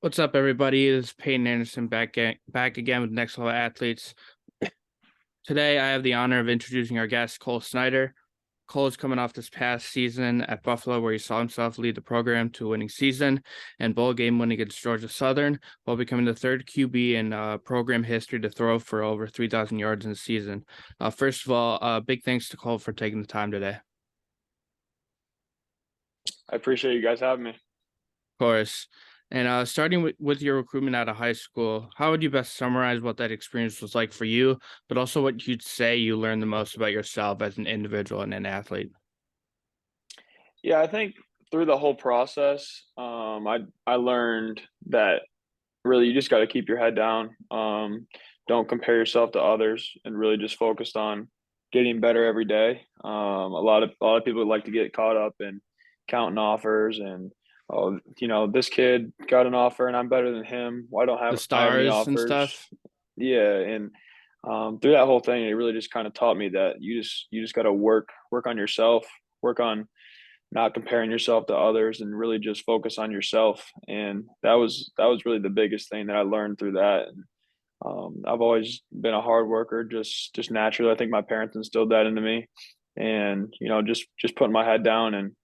What's up, everybody? This is Peyton Anderson back again with Next Level Athletes. Today, I have the honor of introducing our guest, Cole Snyder. Cole is coming off this past season at Buffalo, where he saw himself lead the program to a winning season and bowl game win against Georgia Southern, while becoming the third QB in program history to throw for over 3,000 yards in a season. First of all, big thanks to Cole for taking the time today. Of I appreciate you guys having me. course. And starting with your recruitment out of high school, how would you best summarize what that experience was like for you, but also what you'd say you learned the most about yourself as an individual and an athlete? Yeah, I think through the whole process, I learned that really you just got to keep your head down. Don't compare yourself to others, and really just focused on getting better every day. A lot of people like to get caught up in counting offers and, oh, this kid got an offer and I'm better than him. Why don't The I have any stars and offers? stuff? Yeah, and through that whole thing, it really just kind of taught me that you just got to work on yourself, work on not comparing yourself to others, and really just focus on yourself. And that was really the biggest thing that I learned through that. And I've always been a hard worker, just naturally. I think my parents instilled that into me, and just putting my head down and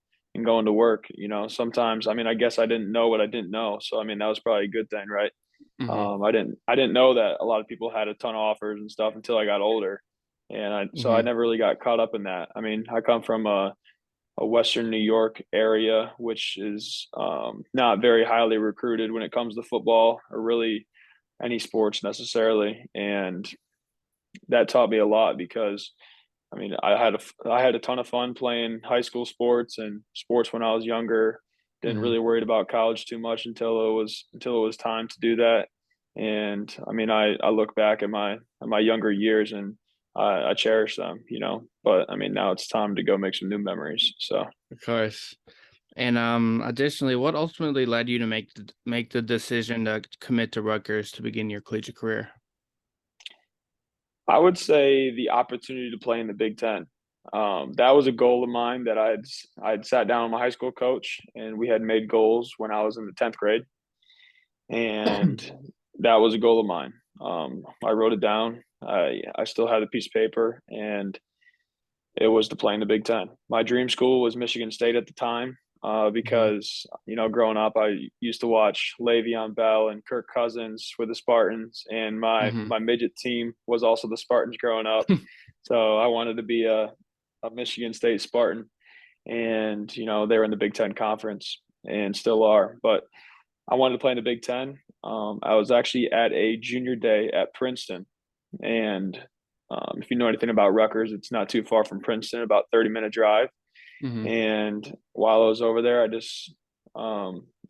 going to work. Sometimes, I mean, I guess I didn't know what I didn't know, so I mean that was probably a good thing, right? Hmm. I didn't know that a lot of people had a ton of offers and stuff until I got older, and I Hmm. never really got caught up in that. I mean, I come from a Western New York area, which is not very highly recruited when it comes to football or really any sports necessarily, and that taught me a lot because I mean I had a ton of fun playing high school sports and sports when I was younger. Didn't Hmm. really worry about college too much until it was time to do that. And I mean I look back at my younger years, and I cherish them, But I mean now it's time to go make some new memories. So Of course. And additionally, what ultimately led you to make the decision to commit to Rutgers to begin your collegiate career? I would say the opportunity to play in the Big Ten. That was a goal of mine that I'd sat down with my high school coach, and we had made goals when I was in the 10th grade, and that was a goal of mine. I wrote it down. I still had a piece of paper, and it was to play in the Big Ten. My dream school was Michigan State at the time, Hmm. because growing up, I used to watch Le'Veon Bell and Kirk Cousins with the Spartans, and my Hmm. my midget team was also the Spartans growing up. So I wanted to be a Michigan State Spartan, and they were in the Big Ten conference and still are. But I wanted to play in the Big Ten. I was actually at a junior day at Princeton, and if you know anything about Rutgers, it's not too far from Princeton, about 30-minute drive. Hmm. And while I was over there, I just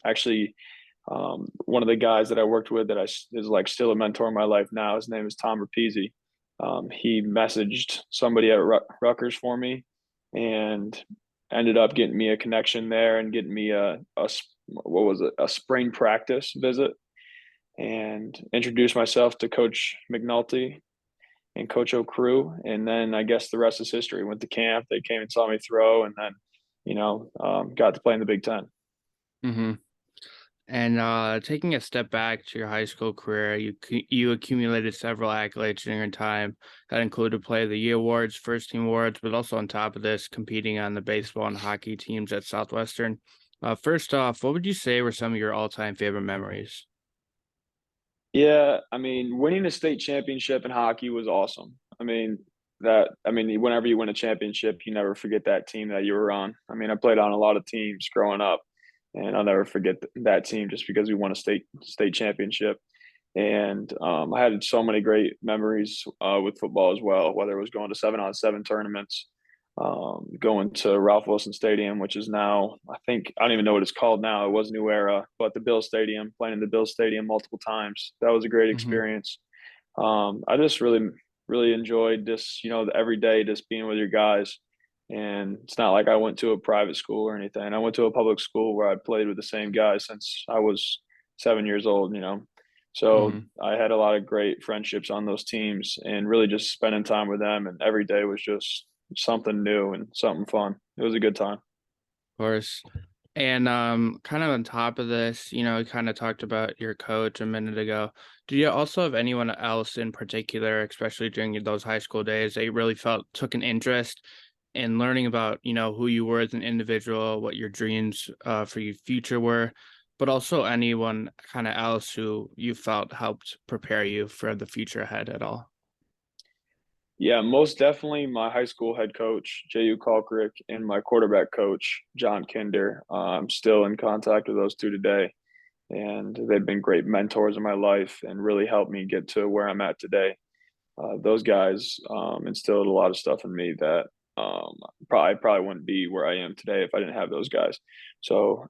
actually one of the guys that I worked with that is like still a mentor in my life now. His name is Tom Rapizzi. He messaged somebody at Rutgers for me, and ended up getting me a connection there and getting me a what was it, a spring practice visit, and introduced myself to Coach McNulty and Coach O'Crew. And then I guess the rest is history. Went to camp. They came and saw me throw, and then got to play in the Big Ten. Hmm. And taking a step back to your high school career, you accumulated several accolades during your time that included Play of the Year awards, first team awards, but also on top of this, competing on the baseball and hockey teams at Southwestern. First off, what would you say were some of your all-time favorite memories? Yeah, I mean, winning a state championship in hockey was awesome. I mean, whenever you win a championship, you never forget that team that you were on. I mean, I played on a lot of teams growing up, and I'll never forget that team just because we won a state championship. And I had so many great memories with football as well, whether it was going to 7-on-7 tournaments, going to Ralph Wilson Stadium, which is now, I don't even know what it's called now. It was New Era, but the Bill Stadium, playing in the Bill Stadium multiple times. That was a great Hmm. experience. I just really enjoyed this, every day just being with your guys. And it's not like I went to a private school or anything. I went to a public school where I played with the same guys since I was 7 years old. So Hmm. I had a lot of great friendships on those teams, and really just spending time with them. And every day was just something new and something fun. It was a good time. Of course. And kind of on top of this, you kind of talked about your coach a minute ago. Do you also have anyone else in particular, especially during those high school days, that you really felt took an interest in learning about, who you were as an individual, what your dreams for your future were, but also anyone kind of else who you felt helped prepare you for the future ahead at all? Yeah, most definitely my high school head coach, J.U. Kalkrick, and my quarterback coach, John Kinder. I'm still in contact with those two today, and they've been great mentors in my life and really helped me get to where I'm at today. Those guys instilled a lot of stuff in me that probably wouldn't be where I am today if I didn't have those guys. So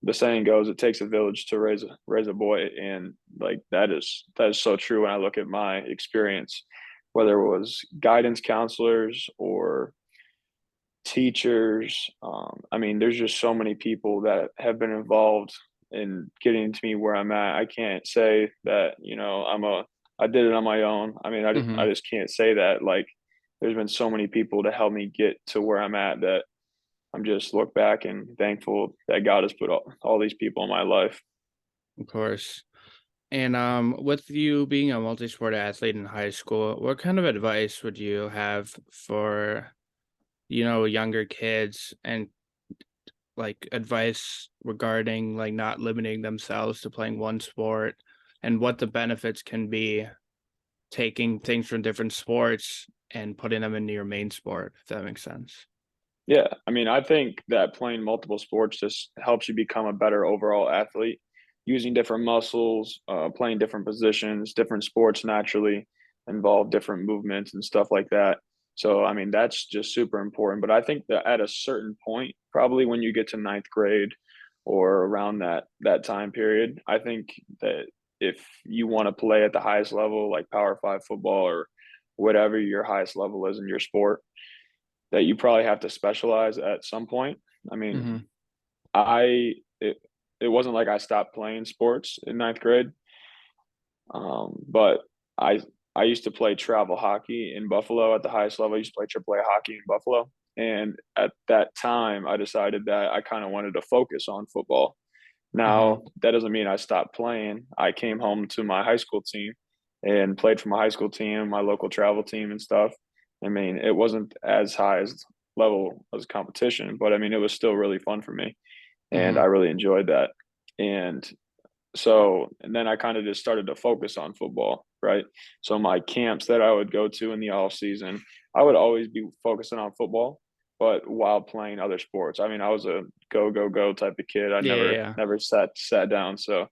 the saying goes, it takes a village to raise a boy, and like that is so true. When I look at my experience, whether it was guidance counselors or teachers, there's just so many people that have been involved in getting to me where I'm at. I can't say that I did it on my own. I just can't say that. Like, there's been so many people to help me get to where I'm at that I'm just look back and thankful that God has put all these people in my life. Of course. And with you being a multi-sport athlete in high school, what kind of advice would you have for, younger kids and like advice regarding like not limiting themselves to playing one sport and what the benefits can be taking things from different sports and putting them into your main sport, if that makes sense. Yeah, I think that playing multiple sports just helps you become a better overall athlete, using different muscles, playing different positions, different sports naturally involve different movements and stuff like that. So, that's just super important. But I think that at a certain point, probably when you get to ninth grade or around that time period, I think that if you want to play at the highest level, like Power 5 football or whatever your highest level is in your sport, that you probably have to specialize at some point. I mean, Hmm. I it it wasn't like I stopped playing sports in ninth grade, but I used to play travel hockey in Buffalo at the highest level. I used to play AAA hockey in Buffalo, and at that time, I decided that I kind of wanted to focus on football. Hmm. Now, that doesn't mean I stopped playing. I came home to my high school team and played for my high school team, my local travel team and stuff. It wasn't as high as level as competition, but it was still really fun for me. And I Hmm. really enjoyed that. And and then I kind of just started to focus on football, right? So my camps that I would go to in the off season, I would always be focusing on football, but while playing other sports. I was a go go go type of kid. I Yeah, yeah, never yeah. never sat down. So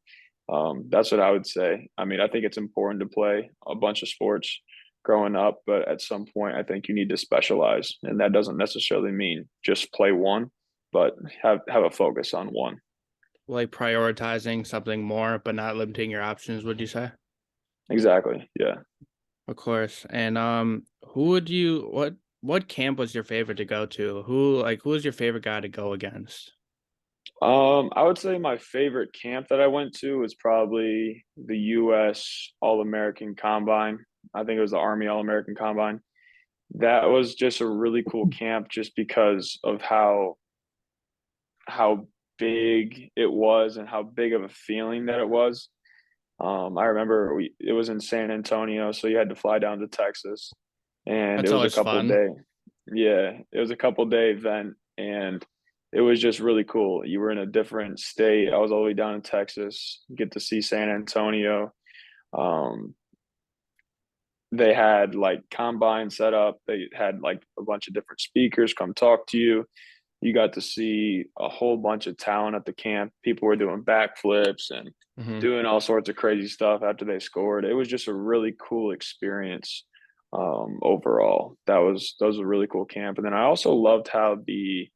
that's what I would say. I think it's important to play a bunch of sports growing up, but at some point, I think you need to specialize, and that doesn't necessarily mean just play one, but have a focus on one. Like prioritizing something more, but not limiting your options, would you say? Exactly. Yeah. Of course. And who would you what camp was your favorite to go to? Who was your favorite guy to go against? I would say my favorite camp that I went to was probably the U.S. All American Combine. I think it was the Army All American Combine. That was just a really cool camp, just because of how big it was and how big of a feeling that it was. I remember it was in San Antonio, so you had to fly down to Texas, and it That's was a always couple fun. day, yeah, it was a couple day event, and it was just really cool. You were in a different state. I was all the way down in Texas, get to see San Antonio. Um, they had like combine set up. They had like a bunch of different speakers come talk to you. You got to see a whole bunch of talent at the camp. People were doing backflips and Hmm. doing all sorts of crazy stuff after they scored. It was just a really cool experience overall. That was a really cool camp. And then I also loved how the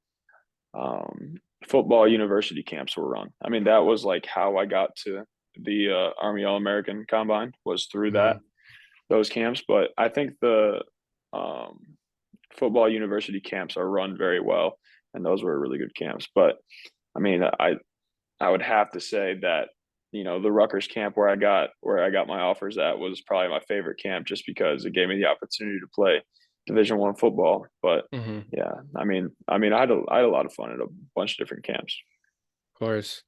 um, football university camps were run. That was like how I got to the Army All American Combine, was through Hmm. those camps. But I think the um, football university camps are run very well, and those were really good camps. But I mean, I I would have to say that the Rutgers camp where I got my offers at was probably my favorite camp, just because it gave me the opportunity to play Division I football. But Hmm. yeah, I had a lot of fun at a bunch of different camps. Of course.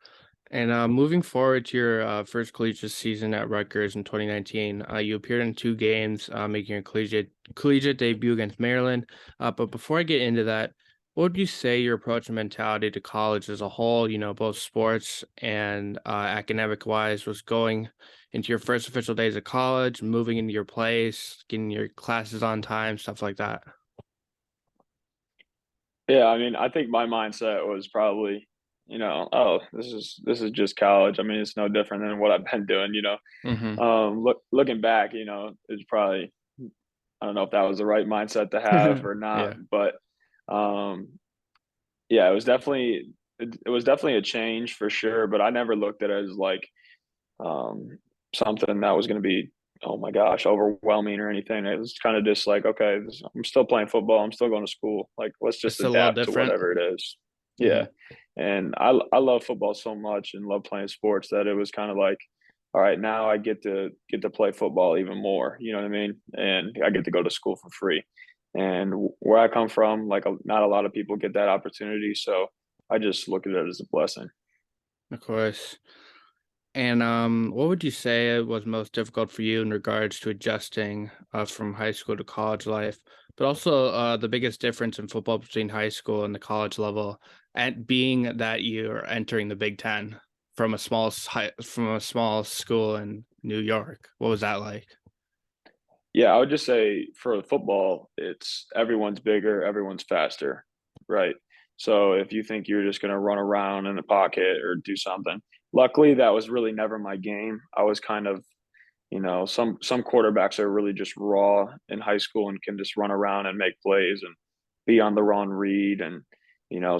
And moving forward to your first collegiate season at Rutgers in 2019, you appeared in two games, making your collegiate debut against Maryland. But before I get into that, what would you say your approach and mentality to college as a whole, both sports and academic wise, was going into your first official days of college, moving into your place, getting your classes on time, stuff like that? Yeah, I mean, I think my mindset was probably, oh, this is just college. I mean, it's no different than what I've been doing. Mm-hmm. Looking back, it's probably, I don't know if that was the right mindset to have or not, Yeah. but um, yeah, it was definitely a change for sure. But I never looked at it as like um, something that was going to be, oh my gosh, overwhelming or anything. It was kind of just like, okay, I'm still playing football. I'm still going to school. Like, let's It's just a little adapt to different. whatever it is. Mm-hmm. Yeah. And I love football so much and love playing sports that it was kind of like, all right, now I get to play football even more. You know what I mean? And I get to go to school for free. And where I come from, like not a lot of people get that opportunity. So I just look at it as a blessing. Of course. And what would you say was most difficult for you in regards to adjusting from high school to college life, but also the biggest difference in football between high school and the college level, and being that you're entering the Big Ten from from a small school in New York? What was that like? Yeah, I would just say for football, it's everyone's bigger, everyone's faster, right? So if you think you're just going to run around in the pocket or do something, luckily that was really never my game. I was kind of, some quarterbacks are really just raw in high school and can just run around and make plays and be on the run read and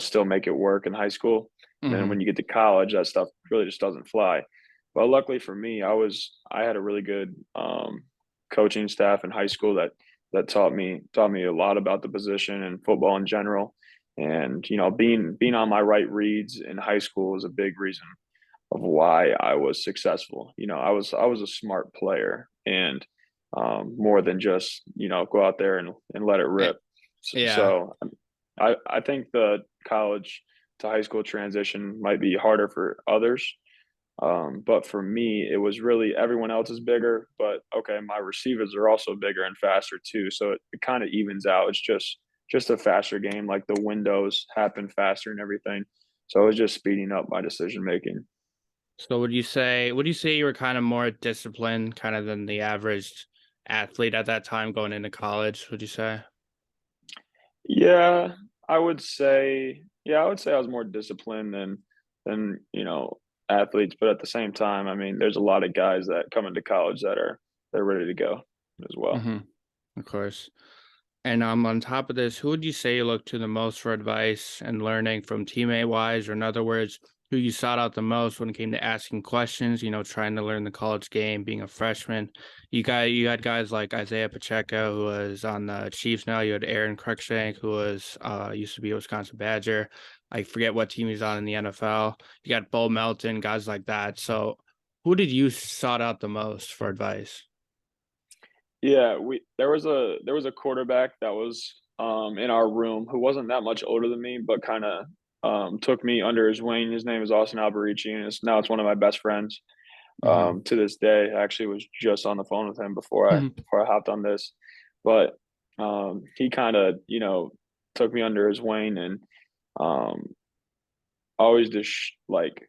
still make it work in high school. And then Hmm. when you get to college, that stuff really just doesn't fly. But luckily for me, I had a really good coaching staff in high school that taught me a lot about the position and football in general. And being on my right reads in high school was a big reason of why I was successful. I was a smart player and more than just go out there and let it rip. So, Yeah. so I think the college to high school transition might be harder for others. But for me, it was really everyone else is bigger, but okay, my receivers are also bigger and faster too. So it kind of evens out. It's just a faster game. Like the windows happen faster and everything. So it was just speeding up my decision making. So would you say you were kind of more disciplined kind of than the average athlete at that time going into college, would you say? Yeah, I would say I was more disciplined than athletes, but at the same time, I mean, there's a lot of guys that come into college they're ready to go as well. Hmm. Of course. And on top of this, who would you say you look to the most for advice and learning from teammate wise, or in other words, who you sought out the most when it came to asking questions, trying to learn the college game, being a freshman? You had guys like Isaiah Pacheco, who was on the Chiefs now. You had Aaron Cruikshank, who was used to be a Wisconsin Badger. I forget what team he's on in the NFL. You got Bo Melton, guys like that. So who did you sought out the most for advice? Yeah, we there was a quarterback that was in our room who wasn't that much older than me, but kind of took me under his wing. His name is Austin Alberici, and now it's one of my best friends. Hmm. To this day. I actually was just on the phone with him before I hopped on this, but he kind of took me under his wing and um, always just like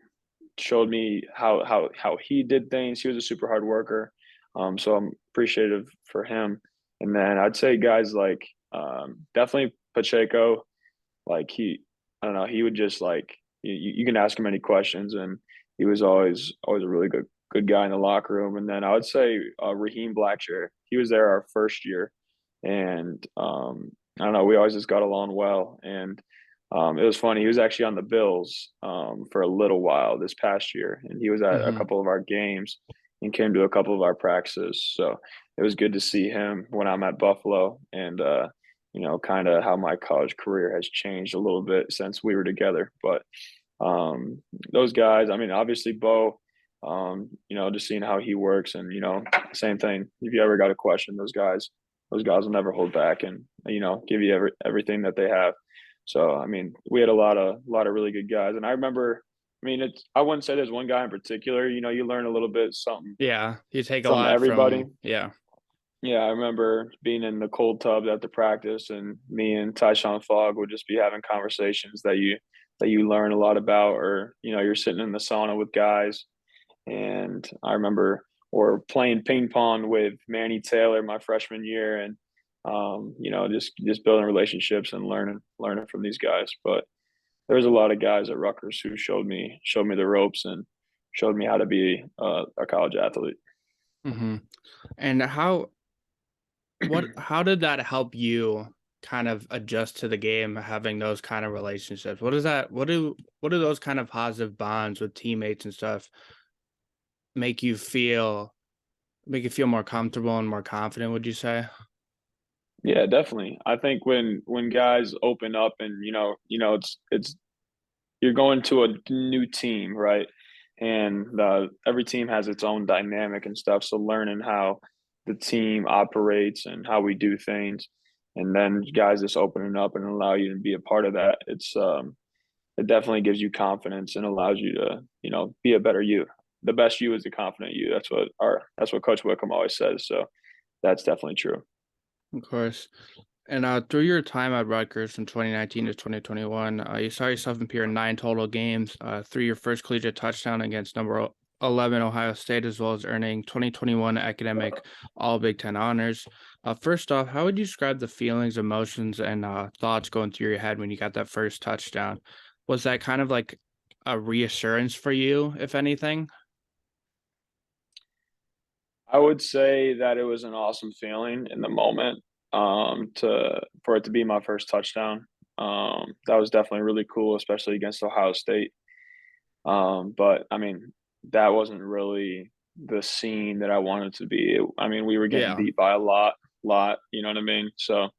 showed me how he did things. He was a super hard worker, so I'm appreciative for him. And then I'd say guys like definitely Pacheco. Like I don't know, he would just like you can ask him any questions, and he was always a really good guy in the locker room. And then I would say Raheem Blackshear. He was there our first year, and I don't know, we always just got along well. And it was funny. He was actually on the Bills for a little while this past year, and he was at a Hmm. couple of our games and came to a couple of our practices. So it was good to see him when I'm at Buffalo, and kind of how my college career has changed a little bit since we were together. But um, those guys, I mean, obviously Bo, just seeing how he works, and same thing. If you ever got a question, those guys those guys will never hold back and give you everything that they have. So I mean, we had a lot of really good guys, and I remember. I mean, I wouldn't say there's one guy in particular. You learn a little bit something Yeah, you take a from lot everybody. from yeah. Yeah, I remember being in the cold tub after practice, and me and Tyshawn Fogg would just be having conversations that you learn a lot about, or you're sitting in the sauna with guys, and I remember or playing ping pong with Manny Taylor my freshman year, and just building relationships and learning from these guys. But there was a lot of guys at Rutgers who showed me the ropes and showed me how to be a college athlete. Hmm. And how did that help you kind of adjust to the game, having those kind of relationships? What do those kind of positive bonds with teammates and stuff make you feel make you feel more comfortable and more confident, would you say? Yeah, definitely. I think when guys open up and it's you're going to a new team, right? And every team has its own dynamic and stuff. So learning how the team operates and how we do things, and then guys just opening up and allow you to be a part of that. It definitely gives you confidence and allows you to be a better you. The best you is the confident you. That's what Coach Wickham always says. So that's definitely true. Of course. And through your time at Rutgers from 2019 to 2021, you saw yourself appear in 9 total games, through your first collegiate touchdown against number 11 Ohio State, as well as earning 2021 academic All Big Ten honors. First off, how would you describe the feelings, emotions, and thoughts going through your head when you got that first touchdown? Was that kind of like a reassurance for you, if anything? I would say that it was an awesome feeling in the moment, to for it to be my first touchdown. That was definitely really cool, especially against Ohio State. But I mean, that wasn't really the scene that I wanted to be. I mean, we were getting Yeah. beat by a lot. You know what I mean? So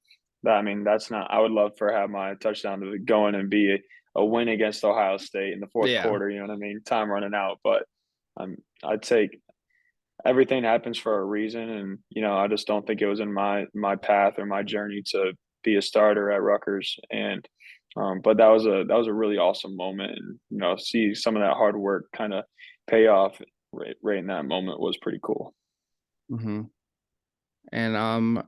that's not. I would love for have my touchdown to go in and be a win against Ohio State in the fourth Yeah. quarter. You know what I mean? Time running out, but I'd take everything happens for a reason, and I just don't think it was in my path or my journey to be a starter at Rutgers. And but that was a really awesome moment, and see some of that hard work kind of pay off right in that moment was pretty cool. Hmm. And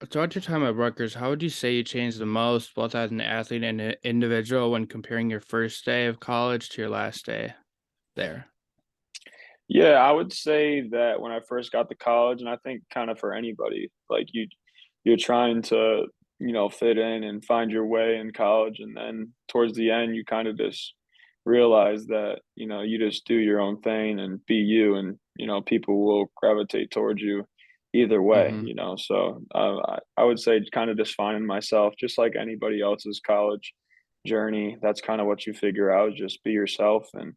throughout your time at Rutgers, how would you say you changed the most, both as an athlete and an individual, when comparing your first day of college to your last day there? Yeah, I would say that when I first got to college, and I think kind of for anybody, like you're trying to, fit in and find your way in college, and then towards the end, you kind of just realize that, you just do your own thing and be you, and people will gravitate towards you either way, Hmm. So I would say kind of just finding myself, just like anybody else's college journey. That's kind of what you figure out, just be yourself, and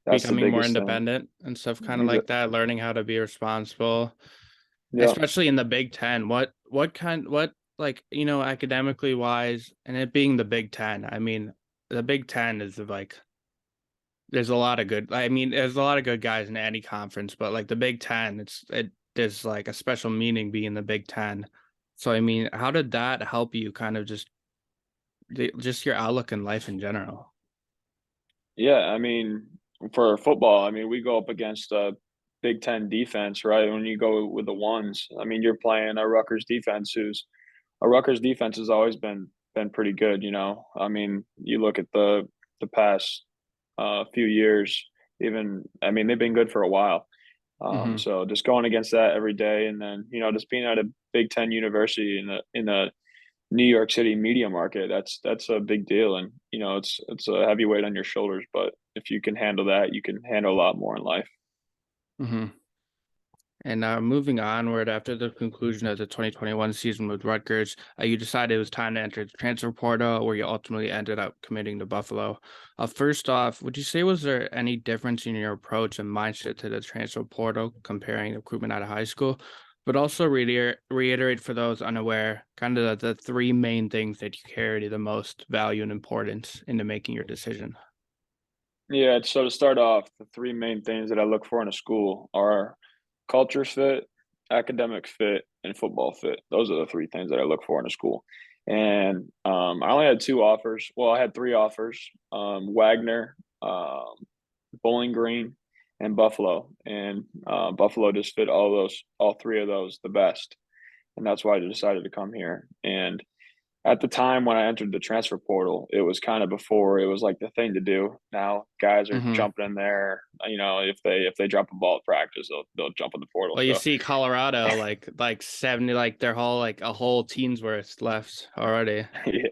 that's the Becoming more biggest thing. independent and stuff kind of like that, learning how to be responsible, Yeah. especially in the Big Ten. What like, academically wise, and it being the Big Ten, I mean, the Big Ten is like there's a lot of good guys in any conference, but like the Big Ten, there's like a special meaning being the Big Ten. So I mean, how did that help you kind of just your outlook in life in general? Yeah, I mean, for football, I mean, we go up against a Big Ten defense, right? When you go with the ones, I mean, you're playing a Rutgers defense has always been pretty good, I mean, you look at the past few years, even I mean, they've been good for a while. Hmm. So just going against that every day, and then just being at a Big Ten university in a New York City media market, that's a big deal, and it's a heavy weight on your shoulders. But if you can handle that, you can handle a lot more in life. Hmm. And moving onward, after the conclusion of the 2021 season with Rutgers, you decided it was time to enter the transfer portal, where you ultimately ended up committing to Buffalo. First off, would you say was there any difference in your approach and mindset to the transfer portal comparing recruitment out of high school? But also reiterate for those unaware, kind of the three main things that you carry the most value and importance into making your decision. Yeah. So to start off, the three main things that I look for in a school are culture fit, academic fit, and football fit. Those are the three things that I look for in a school. And I only had two offers. Well, I had three offers: Wagner, um, Bowling Green, and Buffalo. And Buffalo just fit all three of those the best, and that's why I decided to come here. And at the time when I entered the transfer portal, it was kind of before it was like the thing to do. Now guys are Mm-hmm. jumping in there. If they drop a ball at practice, they'll jump in the portal. Well, you So see Colorado like 70, like their whole like a whole team's worth left already. yeah,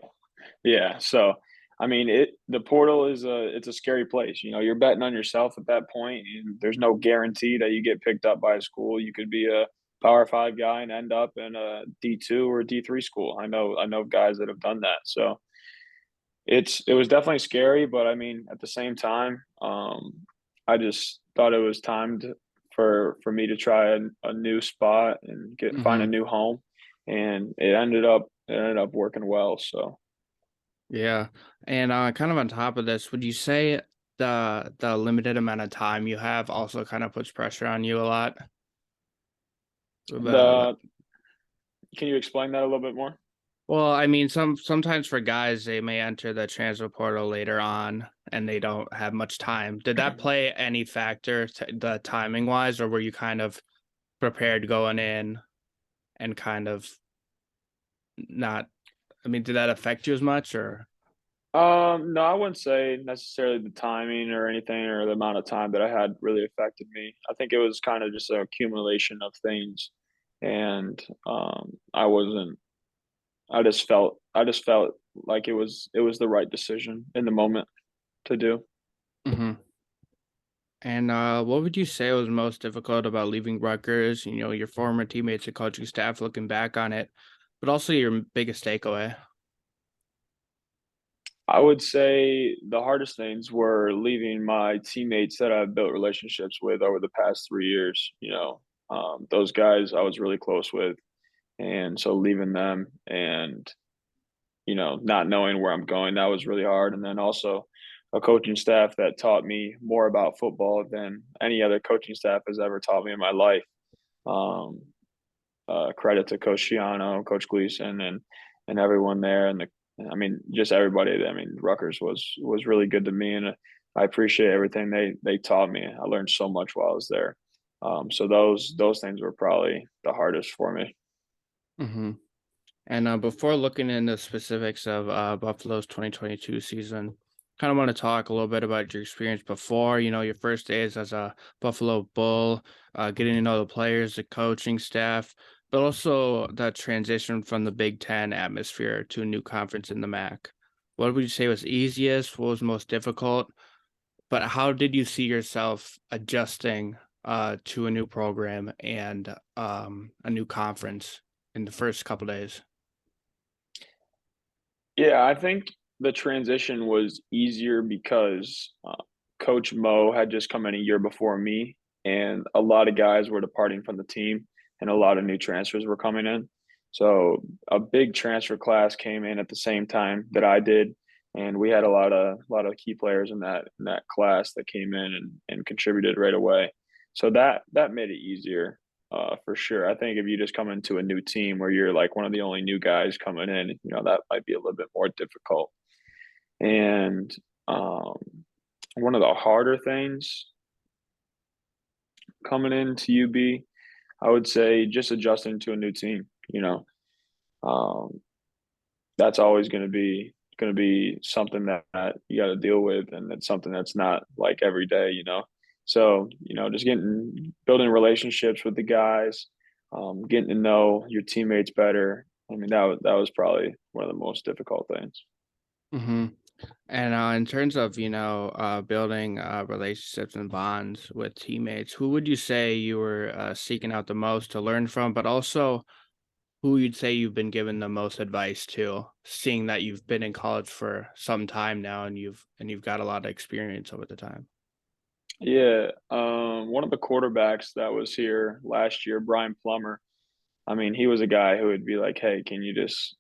yeah. So I mean, the portal is it's a scary place. You're betting on yourself at that point, and there's no guarantee that you get picked up by a school. You could be a Power Five guy and end up in a D2 or D3 school. I know guys that have done that. So it was definitely scary, but I mean, at the same time, I just thought it was time for me to try a new spot and find a Mm-hmm. new home, and it ended up working well. So Yeah. And kind of on top of this, would you say the limited amount of time you have also kind of puts pressure on you a lot? the can you explain that a little bit more? Well, I mean, sometimes for guys, they may enter the transfer portal later on and they don't have much time. Did that play any factor to the timing wise, or were you kind of prepared going in and kind of not? I mean, did that affect you as much or? No, I wouldn't say necessarily the timing or anything or the amount of time that I had really affected me. I think it was kind of just an accumulation of things, and I wasn't. I just felt like it was the right decision in the moment to do. Mhm. And what would you say was most difficult about leaving Rutgers? You know, your former teammates and coaching staff looking back on it, but also your biggest takeaway. I would say the hardest things were leaving my teammates that I've built relationships with over the past 3 years. Those guys I was really close with, and so leaving them and not knowing where I'm going, that was really hard. And then also a coaching staff that taught me more about football than any other coaching staff has ever taught me in my life. Um, Credit to Coach Shiano, Coach Gleason, and everyone there, and I mean, just everybody. I mean, Rutgers was really good to me, and I appreciate everything they taught me. I learned so much while I was there. So those things were probably the hardest for me. Hmm. And before looking into specifics of Buffalo's 2022 season, kind of want to talk a little bit about your experience before, you know, your first days as a Buffalo Bull, getting to know the players, the coaching staff, but also the transition from the Big Ten atmosphere to a new conference in the MAC. What would you say was easiest? What was most difficult? But how did you see yourself adjusting to a new program and a new conference in the first couple days? Yeah, I think the transition was easier because Coach Mo had just come in a year before me, and a lot of guys were departing from the team, and a lot of new transfers were coming in. So a big transfer class came in at the same time that I did, and we had a lot of key players in that class that came in and contributed right away. So that made it easier, for sure. I think if you just come into a new team where you're like one of the only new guys coming in, that might be a little bit more difficult. And um, one of the harder things coming into UB, I would say just adjusting to a new team. Um, that's always going to be something that you got to deal with, and it's something that's not like every day. So just building relationships with the guys, getting to know your teammates better. I mean, that was probably one of the most difficult things. Hmm. And in terms of, you know, building relationships and bonds with teammates, who would you say you were seeking out the most to learn from, but also who you'd say you've been given the most advice to, seeing that you've been in college for some time now and you've got a lot of experience over the time? Yeah, one of the quarterbacks that was here last year, Brian Plummer. I mean, he was a guy who would be like, "Hey, can you just,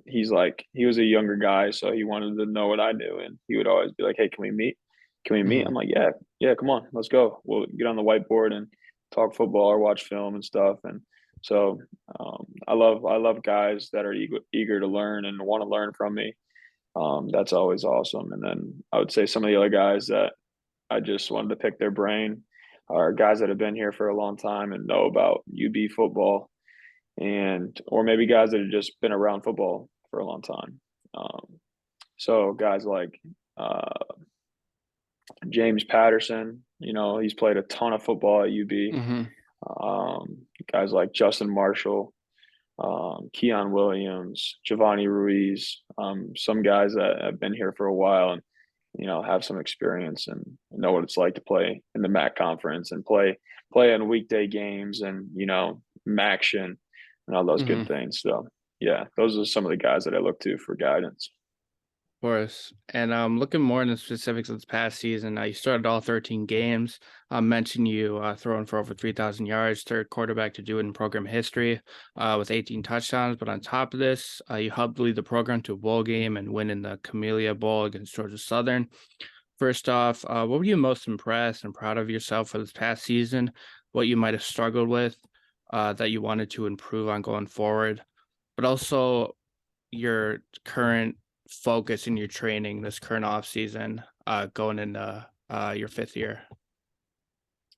he's like, he was a younger guy, so he wanted to know what I knew, and he would always be like, "Hey, can we meet? Can we meet?" Hmm. I'm like, "Yeah, yeah, come on, let's go. We'll get on the whiteboard and talk football or watch film and stuff." And So I love guys that are eager to learn and want to learn from me. That's always awesome. And then I would say some of the other guys that I just wanted to pick their brain are guys that have been here for a long time and know about UB football, and or maybe guys that have just been around football for a long time. So guys like uh, James Patterson, he's played a ton of football at UB. Mm-hmm. Guys like Justin Marshall, Keon Williams, Giovanni Ruiz, some guys that have been here for a while and have some experience and know what it's like to play in the MAC conference and play in weekday games and MACtion and all those good Mm-hmm. things. So yeah, those are some of the guys that I look to for guidance. Course. And looking more into specifics of this past season, you started all 13 games. Mentioned you throwing for over 3,000 yards, third quarterback to do it in program history with 18 touchdowns. But on top of this, you helped lead the program to a bowl game and win in the Camellia Bowl against Georgia Southern. First off, what were you most impressed and proud of yourself for this past season? What you might have struggled with that you wanted to improve on going forward? But also your current focus in your training this current off season, going into your fifth year?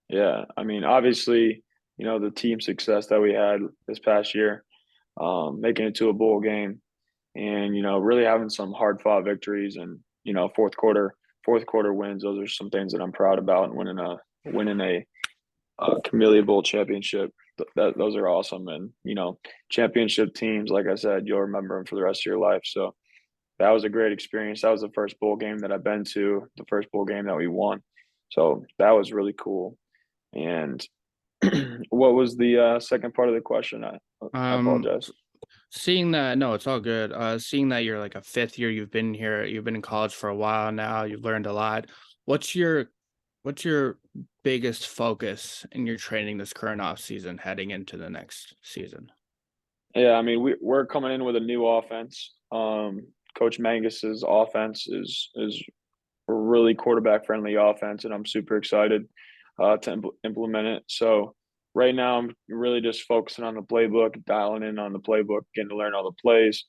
Yeah, I mean, obviously, the team success that we had this past year, making it to a bowl game, and really having some hard fought victories, and fourth quarter wins. Those are some things that I'm proud about, and winning a Camellia Bowl championship. Those are awesome, and championship teams, like I said, you'll remember them for the rest of your life. So that was a great experience. That was the first bowl game that I've been to, the first bowl game that we won. So that was really cool. And what was the second part of the question? I Um, apologize. s- Seeing that, no, it's all good. Seeing that you're like a fifth year, you've been here, you've been in college for a while now, you've learned a lot. What's your what's your biggest focus in your training this current off season heading into the next season? Yeah, I mean we're coming in with a new offense. Coach Mangus's offense is a really quarterback friendly offense, and I'm super excited to implement it. So right now, I'm really just focusing on the playbook, dialing in on the playbook, getting to learn all the plays,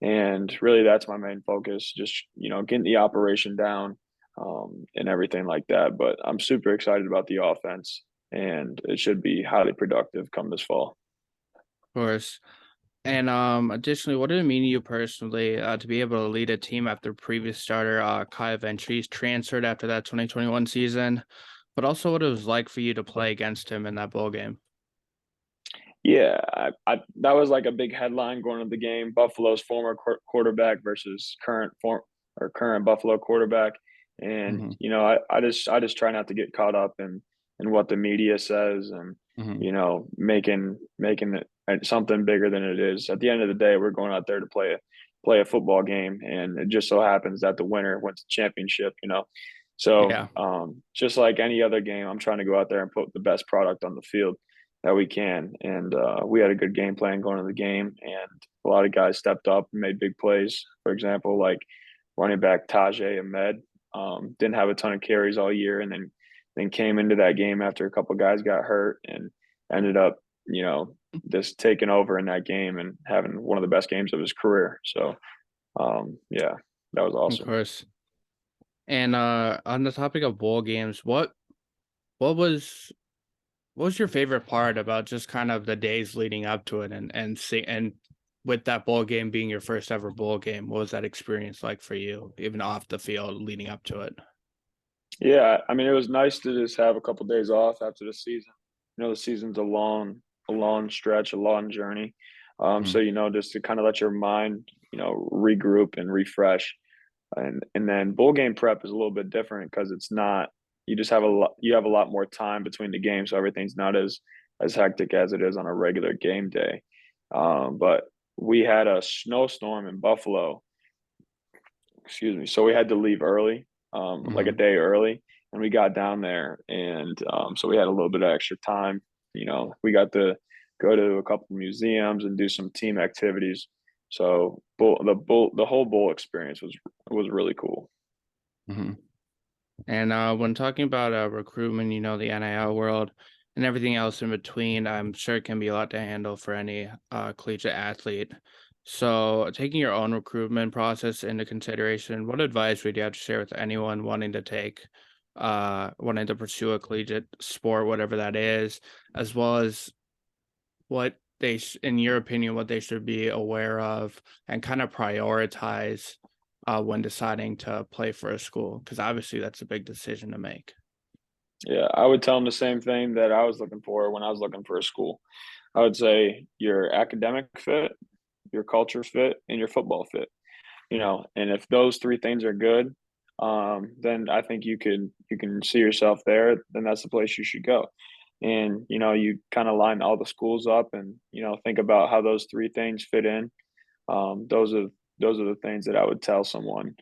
and really that's my main focus. Just getting the operation down and everything like that. But I'm super excited about the offense, and it should be highly productive come this fall. Of course. And additionally, what did it mean to you personally to be able to lead a team after previous starter Kai Ventries transferred after that 2021 season, but also what it was like for you to play against him in that bowl game? Yeah, I that was like a big headline going into the game. Buffalo's former quarterback versus current Buffalo quarterback, and Hmm. I just try not to get caught up in what the media says, and Hmm. making it something bigger than it is. At the end of the day, we're going out there to play a football game, and it just so happens that the winner wins the championship. So Yeah, just like any other game, I'm trying to go out there and put the best product on the field that we can. And we had a good game plan going into the game, and a lot of guys stepped up and made big plays. For example, like running back Tajay Ahmed didn't have a ton of carries all year, and then came into that game after a couple of guys got hurt and ended up, just taking over in that game and having one of the best games of his career. So yeah, that was of awesome. course. And on the topic of bowl games, what was what was your favorite part about just kind of the days leading up to it and with that bowl game being your first ever bowl game, what was that experience like for you, even off the field leading up to it? Yeah, I mean, it was nice to just have a couple days off after the season. The season's a long stretch, a long journey. So Mhm. just to kind of let your mind, regroup and refresh, and then bowl game prep is a little bit different because it's not. You have a lot more time between the games, so everything's not as hectic as it is on a regular game day. But we had a snowstorm in Buffalo, excuse me. So we had to leave early, like a Mhm. day early, and we got down there, and so we had a little bit of extra time. We got to go to a couple museums and do some team activities. So the whole bowl experience was really cool. Mhm. And when talking about recruitment, the NIL world, and everything else in between, I'm sure it can be a lot to handle for any collegiate athlete. So, taking your own recruitment process into consideration, what advice would you have to share with anyone wanting to pursue a collegiate sport, whatever that is, as well as what in your opinion, what they should be aware of and kind of prioritize when deciding to play for a school? Because obviously that's a big decision to make. Yeah, I would tell them the same thing that I was looking for when I was looking for a school. I would say your academic fit, your culture fit, and your football fit. And if those three things are good, then I think you can see yourself there. Then that's the place you should go. And you kind of line all the schools up, and think about how those three things fit in. Those are the things that I would tell someone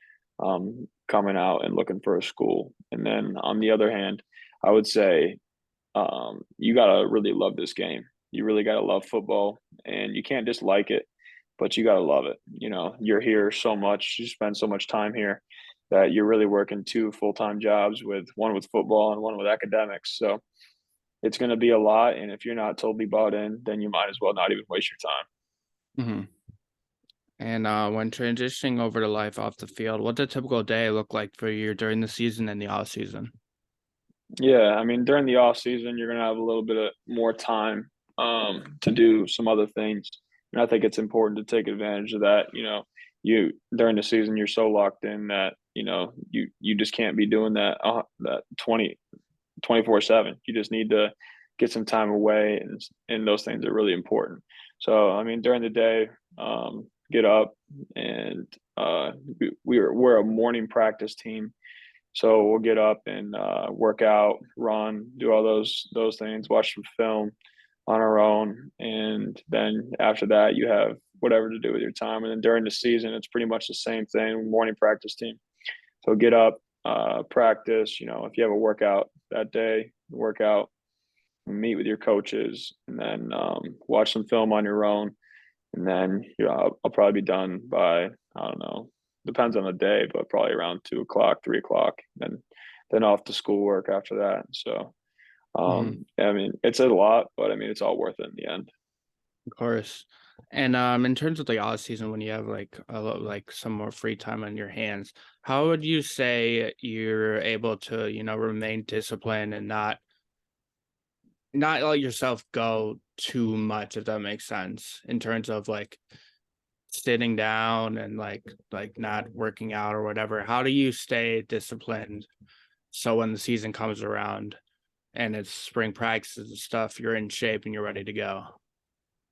coming out and looking for a school. And then on the other hand, I would say you gotta really love this game. You really gotta love football, and you can't just like it, but you gotta love it. You're here so much, you spend so much time here that you're really working two full-time jobs, with one with football and one with academics. So it's going to be a lot, and if you're not totally bought in, then you might as well not even waste your time. Hmm. And when transitioning over to life off the field, what does a typical day look like for you during the season and the off season? Yeah, I mean, during the off season, you're gonna have a little bit of more time to do some other things, and I think it's important to take advantage of that. You during the season, you're so locked in that you just can't be doing that 24/7. You just need to get some time away, and those things are really important. So, I mean, during the day, get up, and we're a morning practice team, so we'll get up and work out, run, do all those things, watch some film on our own, and then after that, you have whatever to do with your time. And then during the season, it's pretty much the same thing. Morning practice team. So get up, practice. If you have a workout that day, work out, meet with your coaches, and then watch some film on your own. And then I'll probably be done by, I don't know, depends on the day, but probably around 2 o'clock, 3 o'clock. Then off to schoolwork after that. So Hmm. I mean, it's a lot, but I mean, it's all worth it in the end. Of course. And in terms of the off season, when you have like some more free time on your hands, how would you say you're able to, remain disciplined and not let yourself go too much, if that makes sense, in terms of like sitting down and like not working out or whatever? How do you stay disciplined so when the season comes around and it's spring practices and stuff, you're in shape and you're ready to go?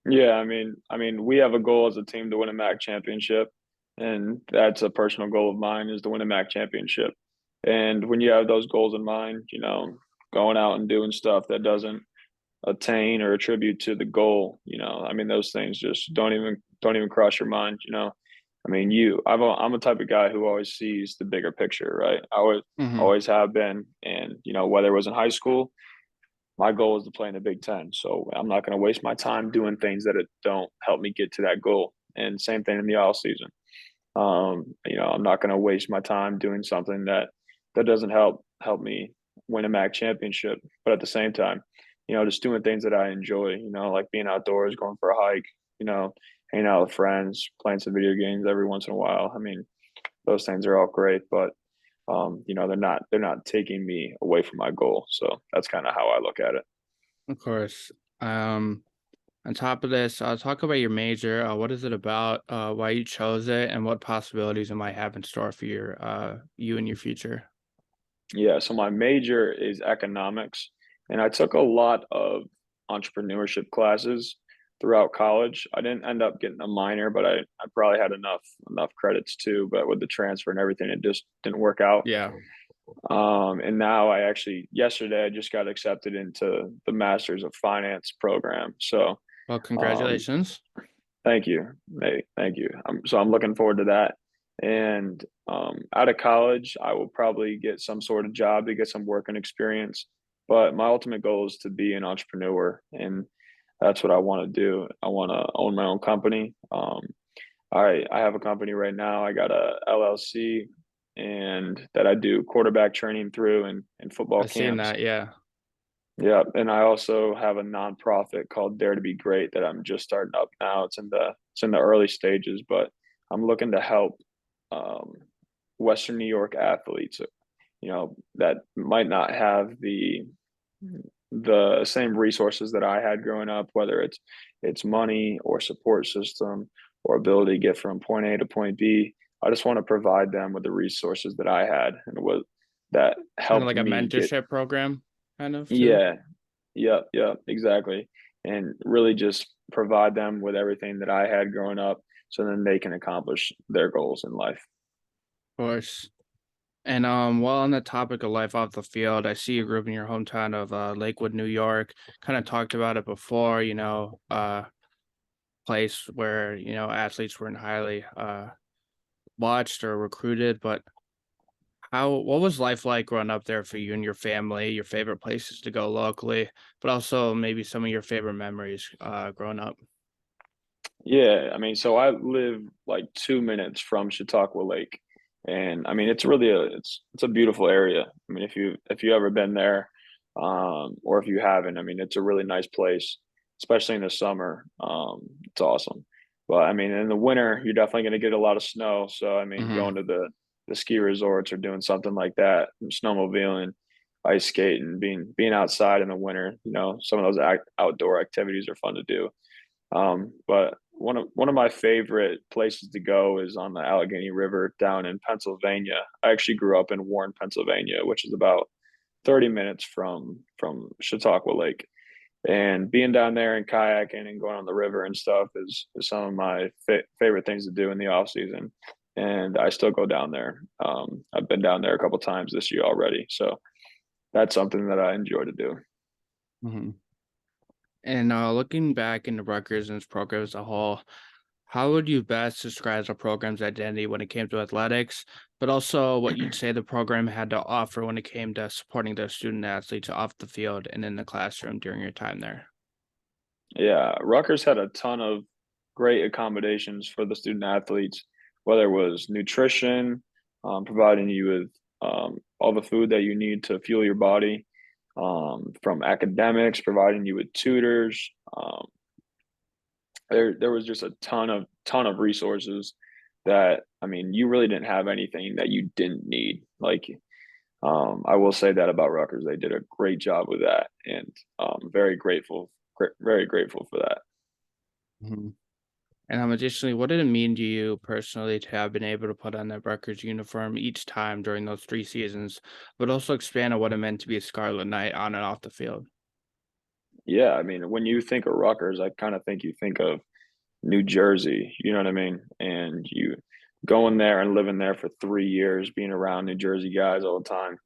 Yeah, I mean, we have a goal as a team to win a MAC championship, and that's a personal goal of mine, is to win a MAC championship. And when you have those goals in mind, going out and doing stuff that doesn't attain or attribute to the goal, I mean, those things just don't even cross your mind. I mean, I'm a type of guy who always sees the bigger picture, right? I always Hmm. always have been, and whether it was in high school, my goal is to play in the Big Ten. So I'm not going to waste my time doing things that don't help me get to that goal. And same thing in the off season. I'm not going to waste my time doing something that doesn't help me win a MAC championship. But at the same time, just doing things that I enjoy. Like being outdoors, going for a hike. Hanging out with friends, playing some video games every once in a while. I mean, those things are all great, but they're not taking me away from my goal. So that's kind of how I look at it. Of course. Um, on top of this, talk about your major. What is it about? Why you chose it, and what possibilities it might have in store for you in your future? Yeah, so my major is economics, and I took a lot of entrepreneurship classes throughout college. I didn't end up getting a minor, but I probably had enough credits too. But with the transfer and everything, it just didn't work out. Yeah. And now yesterday I just got accepted into the Masters of Finance program. So Well, um, congratulations. thank you. Thank you. So I'm looking forward to that. And out of college, I will probably get some sort of job to get some working experience. But my ultimate goal is to be an entrepreneur, and that's what I want to do. I want to own my own company. I have a company right now. I got a LLC, and that I do quarterback training through and football I've seen camps. that. Yeah. Yeah, and I also have a nonprofit called Dare to Be Great that I'm just starting up now. It's in the early stages, but I'm looking to help um, Western New York athletes, that might not have the same resources that I had growing up, whether it's money or support system or ability to get from point A to point B. I just want to provide them with the resources that I had and what that Kind of helped like a me get. mentorship program, kind of too. Yeah, yep, exactly. And really just provide them with everything that I had growing up so then they can accomplish their goals in life. Of course. And while on the topic of life off the field, I see you grew up in your hometown of Lakewood, New York. Kind of talked about it before, place where athletes weren't highly watched or recruited. But what was life like growing up there for you and your family? Your favorite places to go locally, but also maybe some of your favorite memories growing up. Yeah, I mean, so I live like 2 minutes from Chautauqua Lake, and I mean, it's really it's a beautiful area. I mean, if you ever been there, or if you haven't, I mean, it's a really nice place, especially in the summer. It's awesome. But I mean, in the winter, you're definitely going to get a lot of snow. So I mean, Hmm. going to the ski resorts or doing something like that, snowmobiling, ice skating, being outside in the winter, some of those outdoor activities are fun to do. But one of my favorite places to go is on the Allegheny River down in Pennsylvania. I actually grew up in Warren, Pennsylvania, which is about 30 minutes from Chautauqua Lake. And being down there and kayaking and going on the river and stuff is some of my favorite things to do in the off season. And I still go down there. I've been down there a couple times this year already, so that's something that I enjoy to do. Hmm. And looking back into Rutgers and its program as a whole, how would you best describe the program's identity when it came to athletics, but also what you'd say the program had to offer when it came to supporting their student athletes off the field and in the classroom during your time there? Yeah, Rutgers had a ton of great accommodations for the student athletes, whether it was nutrition, providing you with all the food that you need to fuel your body, from academics, providing you with tutors. There was just a ton of resources that I mean, you really didn't have anything that you didn't need. Like, I will say that about Rutgers, they did a great job with that, and very grateful, very grateful for that. Mhm. And additionally, what did it mean to you personally to have been able to put on that Rutgers uniform each time during those 3 seasons, but also expand on what it meant to be a Scarlet Knight on and off the field? Yeah, I mean, when you think of Rutgers, I kind of think you think of New Jersey, you know what I mean? And you going there and living there for 3 years, being around New Jersey guys all the time,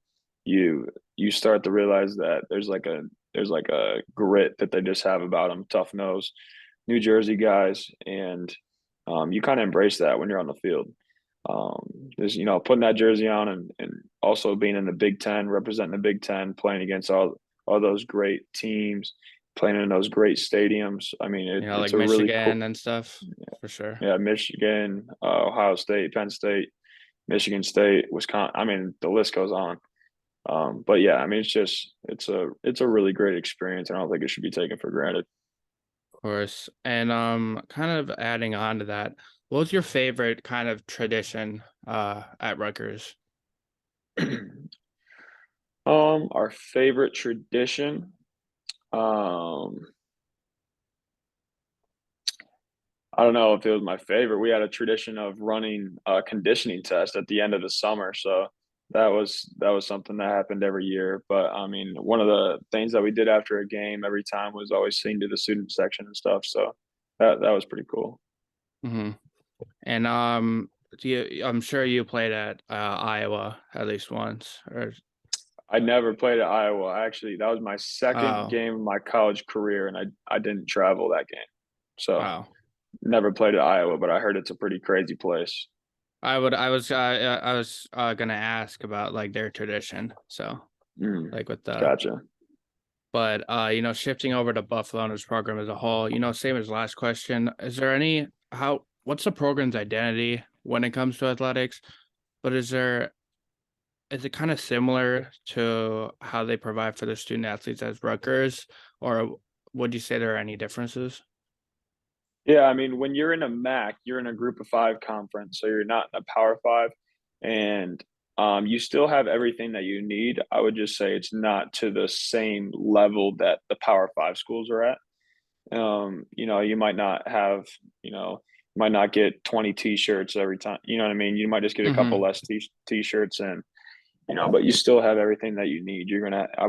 you start to realize that there's like a grit that they just have about them, tough nose, New Jersey guys, and you kind of embrace that when you're on the field. There's putting that jersey on and also being in the Big Ten, representing the Big Ten, playing against all those great teams, playing in those great stadiums. I mean, Like it's a really cool. Michigan and stuff, for sure. Yeah, Michigan, Ohio State, Penn State, Michigan State, Wisconsin. I mean, the list goes on. But yeah, I mean, it's a really great experience. I don't think it should be taken for granted. Of course. And kind of adding on to that, what was your favorite kind of tradition at Rutgers? Our favorite tradition. Um, I don't know if it was my favorite. We had a tradition of running a conditioning test at the end of the summer, so that was something that happened every year. But I mean, one of the things that we did after a game every time was always sing to the student section and stuff. So that was pretty cool. Hmm. And I'm sure you played at Iowa at least once, or I never played at Iowa. Actually, that was my second oh, game of my college career, and I didn't travel that game, so wow. never played at Iowa. But I heard it's a pretty crazy place. I was gonna ask about like their tradition. So Mm, like with the gotcha. but shifting over to Buffalo and his program as a whole, same as last question. Is there any how what's the program's identity when it comes to athletics? But is it kind of similar to how they provide for the student athletes as Rutgers, or would you say there are any differences? Yeah, I mean, when you're in a MAC, you're in a group of 5 conference, so you're not in a Power 5, and, you still have everything that you need. I would just say it's not to the same level that the Power 5 schools are at. You might not have, you might not get 20 T-shirts every time, you know what I mean? You might just get a couple Mhm, less T-shirts and, but you still have everything that you need.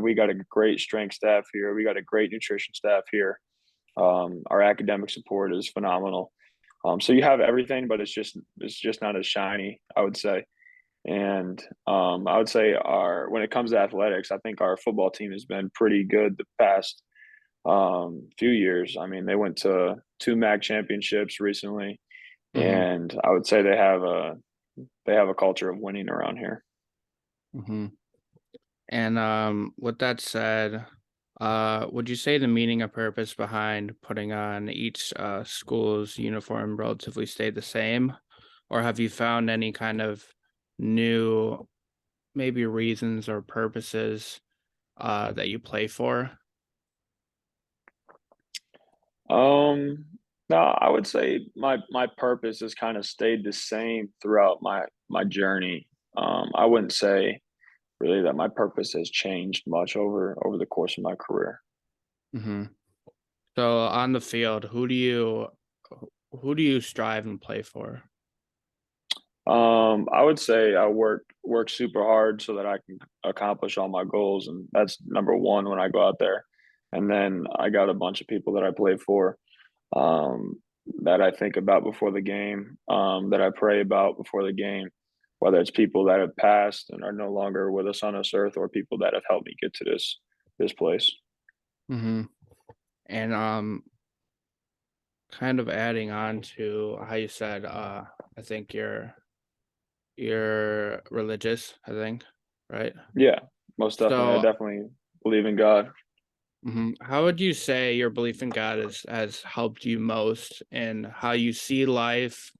We got a great strength staff here. We got a great nutrition staff here. Our academic support is phenomenal. So you have everything, but it's just not as shiny, I would say. And I would say our when it comes to athletics, I think our football team has been pretty good the past few years. I mean, they went to 2 MAC championships recently, mhm, and I would say they have a culture of winning around here. mhm. And, with that said, would you say the meaning or purpose behind putting on each, school's uniform relatively stayed the same? Or have you found any kind of new, maybe reasons or purposes, that you play for? Um, no, I would say my purpose has kind of stayed the same throughout my journey. I wouldn't say really that my purpose has changed much over the course of my career. Mhm. So on the field, who do you strive and play for? I would say I work super hard so that I can accomplish all my goals, and that's number one when I go out there. And then I got a bunch of people that I play for, um, that I think about before the game, that I pray about before the game, whether it's people that have passed and are no longer with us on this earth, or people that have helped me get to this place. Mhm. And, kind of adding on to how you said, I think you're religious, I think, right? Yeah, most definitely. I So, definitely believe in God. how would you say your belief in God has helped you most in how you see life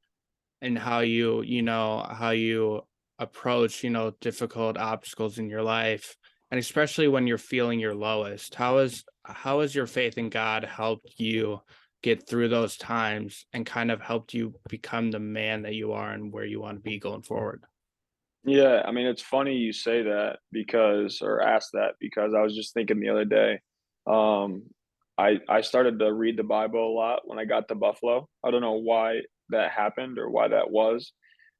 and how how you approach, difficult obstacles in your life, and especially when you're feeling your lowest? How has your faith in God helped you get through those times and kind of helped you become the man that you are and where you want to be going forward? Yeah, I mean, it's funny you say that or ask that because I was just thinking the other day. Um, I started to read the Bible a lot when I got to Buffalo. I don't know why that happened or why that was,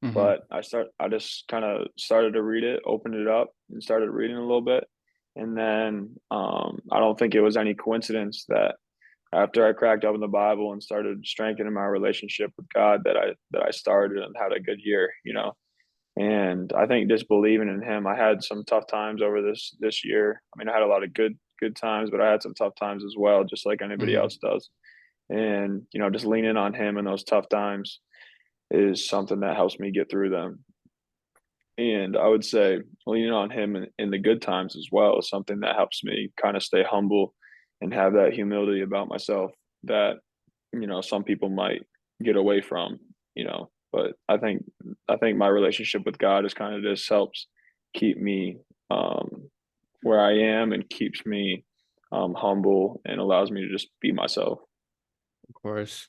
Mhm. but I just kind of started to read it, opened it up, and started reading a little bit. And then I don't think it was any coincidence that after I cracked open the Bible and started strengthening my relationship with God, that I started and had a good year. And I think just believing in him, I had some tough times over this year. I mean, I had a lot of good times, but I had some tough times as well, just like anybody Mhm. else does. And just leaning on him in those tough times is something that helps me get through them. And I would say leaning on him in the good times as well is something that helps me kind of stay humble and have that humility about myself that some people might get away from, but I think my relationship with God is kind of just helps keep me where I am and keeps me humble and allows me to just be myself. Of course.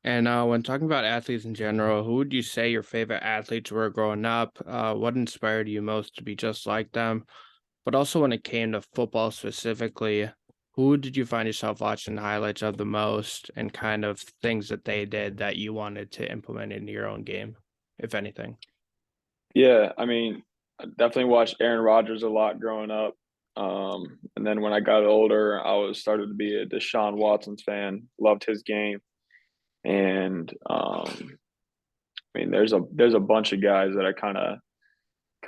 And when talking about athletes in general, who would you say your favorite athletes were growing up? What inspired you most to be just like them? But also when it came to football specifically, who did you find yourself watching highlights of the most and kind of things that they did that you wanted to implement into your own game, if anything? Yeah, I mean, I definitely watched Aaron Rodgers a lot growing up. And then when I got older, I was started to be a Deshaun Watson's fan. Loved his game, and I mean, there's a bunch of guys that I kind of.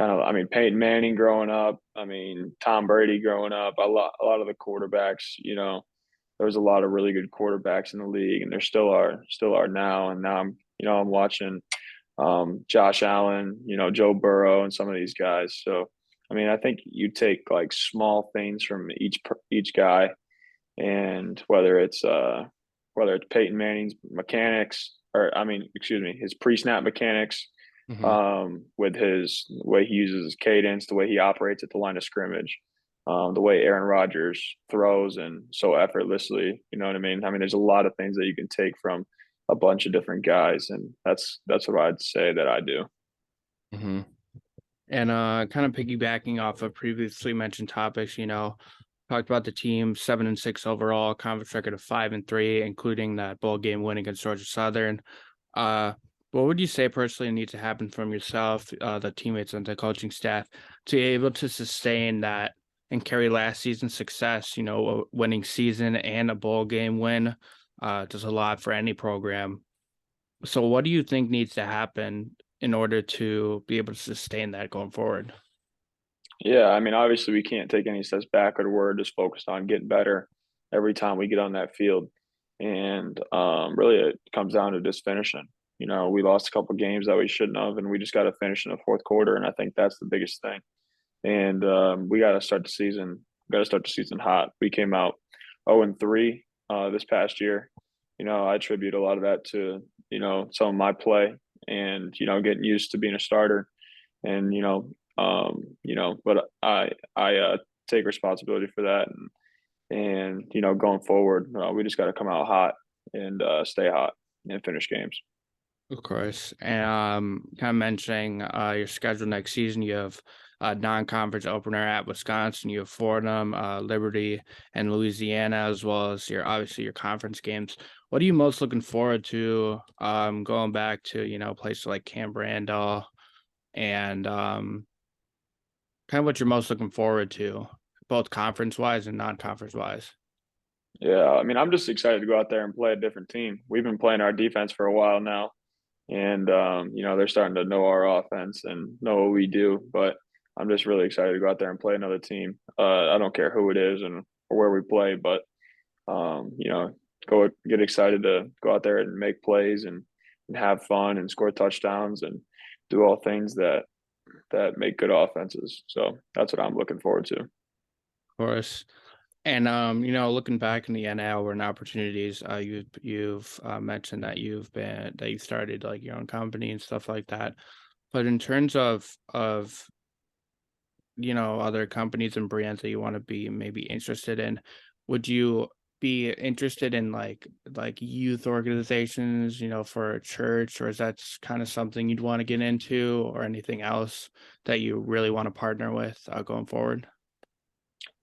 I mean, Peyton Manning growing up. I mean, Tom Brady growing up. A lot of the quarterbacks. There was a lot of really good quarterbacks in the league, and there still are now. And now I'm watching Josh Allen, Joe Burrow, and some of these guys. So, I mean, I think you take like small things from each guy, and whether it's Peyton Manning's mechanics, or I mean, excuse me, his pre-snap mechanics, Hmm. with his the way he uses his cadence, the way he operates at the line of scrimmage, the way Aaron Rodgers throws and so effortlessly. You know what I mean? I mean, there's a lot of things that you can take from a bunch of different guys, and that's what I'd say that I do. Hmm. And kind of piggybacking off of previously mentioned topics, talked about the team 7-6 overall, conference record of 5-3, including that bowl game win against Georgia Southern. Uh, what would you say personally needs to happen from yourself, the teammates, and the coaching staff to be able to sustain that and carry last season's success? A winning season and a bowl game win does a lot for any program. So, what do you think needs to happen in order to be able to sustain that going forward? Yeah, I mean, obviously, we can't take any steps backward. We're just focused on getting better every time we get on that field, and really, it comes down to just finishing. You know, we lost a couple games that we shouldn't have, and we just got to finish in the fourth quarter. And I think that's the biggest thing. And we got to start the season. Got to start the season hot. We came out 0-3 this past year. You know, I attribute a lot of that to some of my play and getting used to being a starter and but I take responsibility for that and going forward we just got to come out hot and stay hot and finish games. Of course. And kind of mentioning your schedule next season, you have a non-conference opener at Wisconsin, you have Fordham, Liberty, and Louisiana, as well as obviously your conference games. What are you most looking forward to going back to, places like Camp Randall and kind of what you're most looking forward to, both conference wise and non-conference wise? Yeah, I mean, I'm just excited to go out there and play a different team. We've been playing our defense for a while now, and they're starting to know our offense and know what we do. But I'm just really excited to go out there and play another team. I don't care who it is and or where we play, but go get excited to go out there and make plays and have fun and score touchdowns and do all things that make good offenses. So that's what I'm looking forward to. Of course. And looking back in the NL and opportunities, you've mentioned that you've started like your own company and stuff like that. But in terms of other companies and brands that you want to be maybe interested in, would you be interested in like youth organizations, for a church, or is that kind of something you'd want to get into, or anything else that you really want to partner with going forward?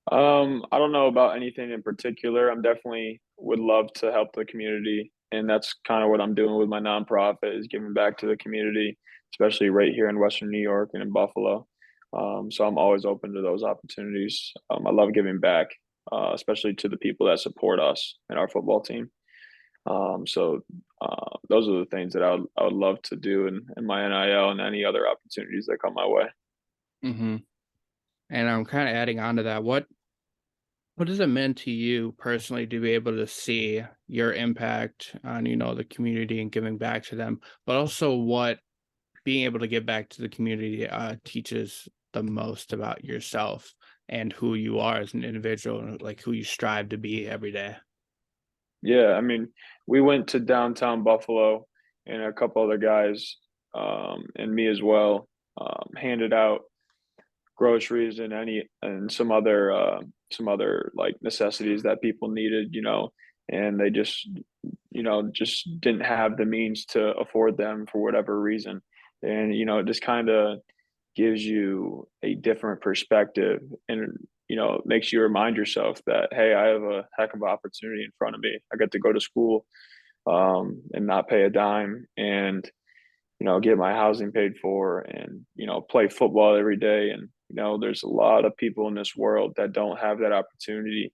I don't know about anything in particular. I'm definitely would love to help the community, and that's kind of what I'm doing with my nonprofit is giving back to the community, especially right here in Western New York and in Buffalo. So I'm always open to those opportunities. I love giving back, especially to the people that support us and our football team. Those are the things that I would love to do in my NIL and any other opportunities that come my way. Hmm. And I'm kind of adding on to that. What does it mean to you personally to be able to see your impact on, the community and giving back to them, but also what being able to give back to the community teaches the most about yourself and who you are as an individual and like who you strive to be every day? Yeah, I mean, we went to downtown Buffalo and a couple other guys, and me as well, handed out groceries and some other like necessities that people needed, and they just didn't have the means to afford them for whatever reason. And it just kind of gives you a different perspective and makes you remind yourself that hey, I have a heck of an opportunity in front of me. I get to go to school and not pay a dime and get my housing paid for and play football every day. And there's a lot of people in this world that don't have that opportunity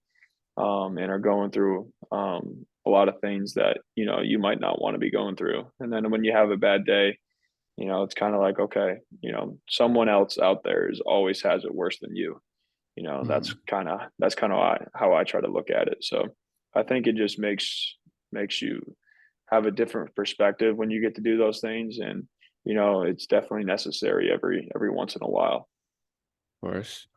and are going through a lot of things that you might not want to be going through. And then when you have a bad day, it's kind of like, okay, someone else out there is always has it worse than you. Mhm. That's kind of how I try to look at it. So I think it just makes you have a different perspective when you get to do those things, and it's definitely necessary every once in a while. Of course.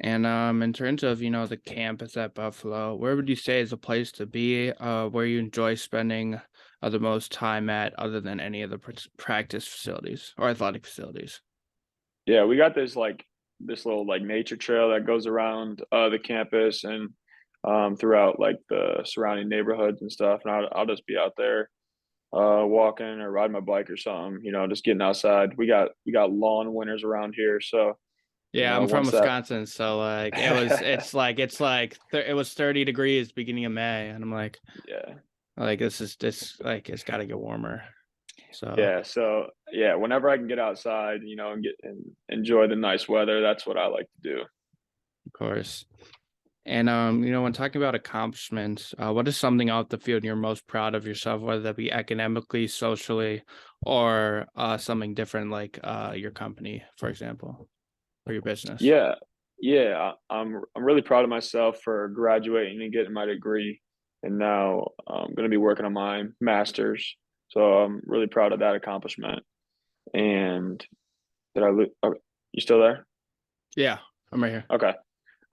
And in terms of the campus at Buffalo, where would you say is a place to be? Where you enjoy spending the most time at other than any of the practice facilities or athletic facilities? Yeah, we got this little like nature trail that goes around the campus and throughout like the surrounding neighborhoods and stuff. And I'll just be out there walking or riding my bike or something, just getting outside. We got lawn winners around here, so Yeah, I'm from once that Wisconsin, so like it was 30 degrees beginning of May, and I'm yeah. like this like it's got to get warmer. So Yeah, so yeah, whenever I can get outside, and get and enjoy the nice weather, that's what I like to do. of course. And when talking about accomplishments, what is something off the field you're most proud of yourself, whether that be academically, socially, or something different like your company, for example, or your business? Yeah, yeah, I'm really proud of myself for graduating and getting my degree, and now I'm gonna be working on my master's. So I'm really proud of that accomplishment. And did I lo you still there? Yeah, I'm right here. Okay.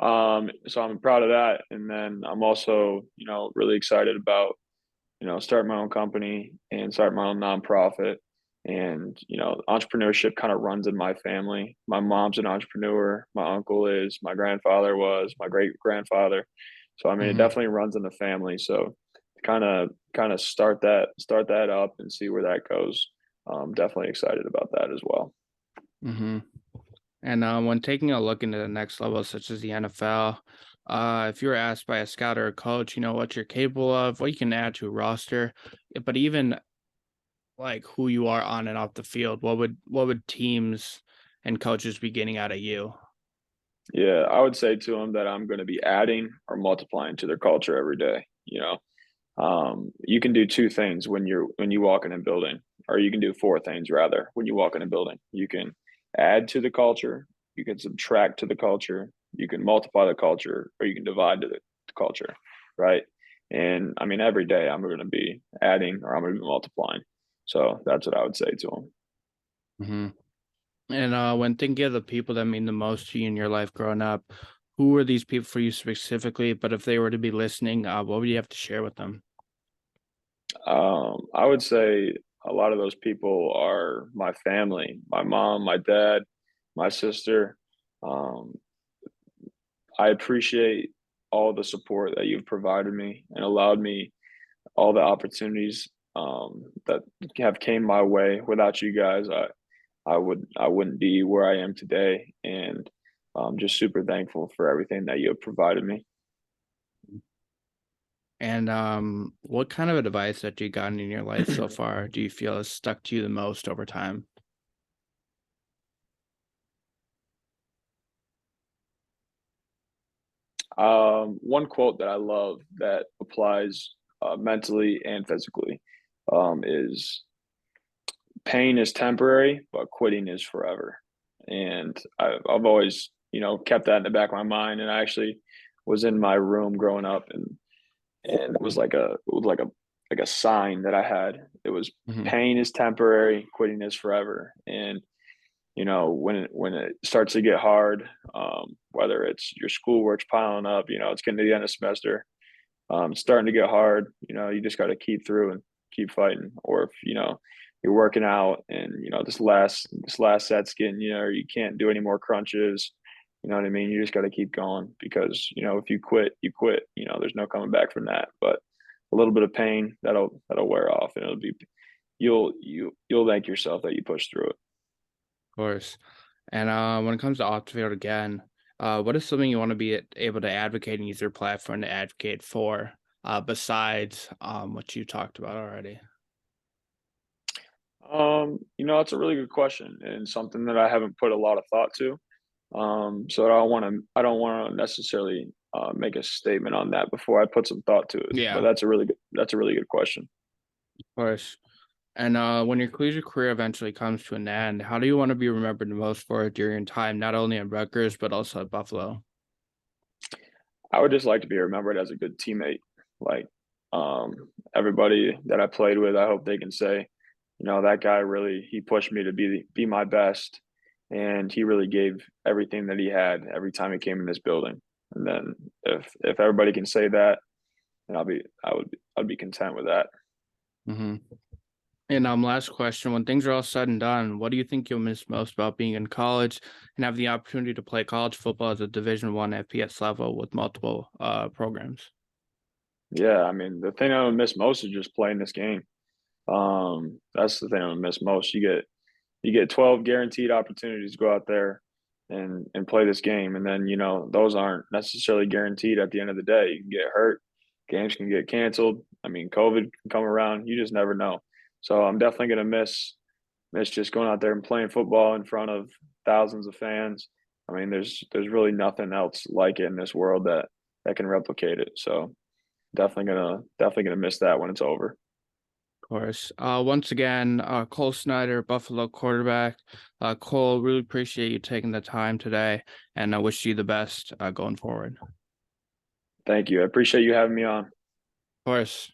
So I'm proud of that, and then I'm also, really excited about, start my own company and start my own nonprofit. And, entrepreneurship kind of runs in my family. My mom's an entrepreneur, my uncle is, my grandfather was, my great grandfather. So I mean, it Hmm. definitely runs in the family. So kind of start that up and see where that goes. I'm definitely excited about that as well. Hmm. And when taking a look into the next level, such as the NFL, if you were asked by a scout or a coach, what you're capable of, what you can add to a roster, but even like who you are on and off the field, what would teams and coaches be getting out of you? Yeah, I would say to them that I'm going to be adding or multiplying to their culture every day. You can do two things when you walk in a building, or you can do four things rather when you walk in a building. You can add to the culture, you can subtract to the culture, you can multiply the culture, or you can divide to the culture, right? And I mean, every day I'm going to be adding or I'm going to be multiplying. So that's what I would say to them. Hmm. And when thinking of the people that mean the most to you in your life growing up, who were these people for you specifically? But if they were to be listening, what would you have to share with them? I would say a lot of those people are my family, my mom, my dad, my sister. Um, I appreciate all the support that you've provided me and allowed me all the opportunities that have came my way. Without you guys, I wouldn't be where I am today, and I'm just super thankful for everything that you have provided me. And what kind of advice that you gotten in your life so far do you feel has stuck to you the most over time? One quote that I love that applies mentally and physically is pain is temporary, but quitting is forever. And I've always, kept that in the back of my mind. And I actually was in my room growing up, and it was like a sign that I had. It was Hmm. pain is temporary, quitting is forever. And when it starts to get hard, whether it's your schoolwork's piling up, it's getting to the end of semester, it's starting to get hard. You just got to keep through and keep fighting. Or if you're working out and this last set's getting you can't do any more crunches. You know what I mean? You just got to keep going because if you quit, you quit. There's no coming back from that. But a little bit of pain that'll wear off, and you'll thank yourself that you pushed through it. Of course. And when it comes to off the field again, what is something you want to be able to advocate and use your platform to advocate for, besides what you talked about already? That's a really good question and something that I haven't put a lot of thought to. So I don't want to necessarily make a statement on that before I put some thought to it. But Yeah, that's a really good question. of course. And when your collegiate career eventually comes to an end, how do you want to be remembered the most for it during your time, not only at Rutgers, but also at Buffalo? I would just like to be remembered as a good teammate. Like everybody that I played with, I hope they can say, that guy really he pushed me to be my best, and he really gave everything that he had every time he came in this building. And then if everybody can say that, then I'd be content with that. Mm-hmm. And last question: when things are all said and done, what do you think you'll miss most about being in college and have the opportunity to play college football at the Division I FBS level with multiple programs? Yeah, I mean, the thing I would miss most is just playing this game. That's the thing I would miss most. You get 12 guaranteed opportunities to go out there and play this game, and then those aren't necessarily guaranteed at the end of the day. You can get hurt, games can get canceled. I mean, COVID can come around. You just never know. So I'm definitely gonna miss just going out there and playing football in front of thousands of fans. I mean, there's really nothing else like it in this world that can replicate it. So definitely gonna miss that when it's over. Of course. Once again, Cole Snyder, Buffalo quarterback. Cole, really appreciate you taking the time today, and I wish you the best going forward. Of Thank you. I appreciate you having me on. course.